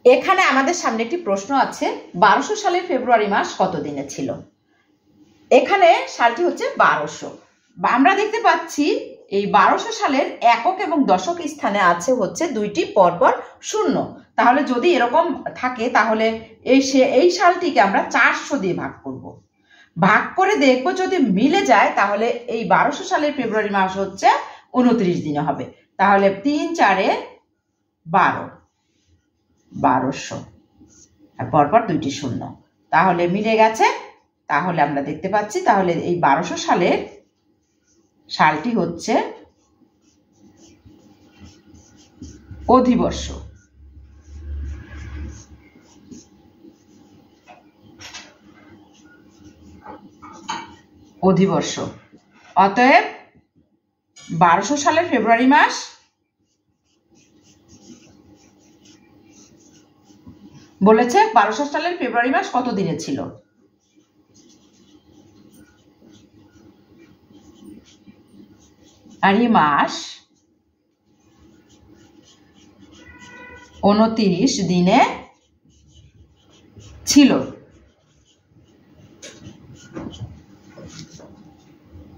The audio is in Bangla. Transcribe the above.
এখানে আমাদের সামনে একটি প্রশ্ন আছে, 1200 সালের ফেব্রুয়ারি মাস কত দিনে ছিল। এখানে সালটি হচ্ছে 1200। আমরা দেখতে পাচ্ছি এই 1200 সালের একক এবং দশক স্থানে আছে হচ্ছে দুইটি পরপর শূন্য। তাহলে যদি এরকম থাকে তাহলে এই সালটিকে আমরা 400 দিয়ে ভাগ করব। ভাগ করে দেখবো যদি মিলে যায় তাহলে এই 1200 সালের ফেব্রুয়ারি মাস হচ্ছে 29 দিনে হবে। তাহলে 3 4 12, 1200 আর পরপর দুইটি শূন্য, তাহলে মিলে গেছে। তাহলে আমরা দেখতে পাচ্ছি তাহলে এই 1200 সালের সালটি হচ্ছে অধিবর্ষ। অধিবর্ষ। অতএব 1200 সালের ফেব্রুয়ারি মাস বলেছে 1200 সালের ফেব্রুয়ারি মাস কত দিনে ছিল। আর এই মাস 29 দিনে ছিল।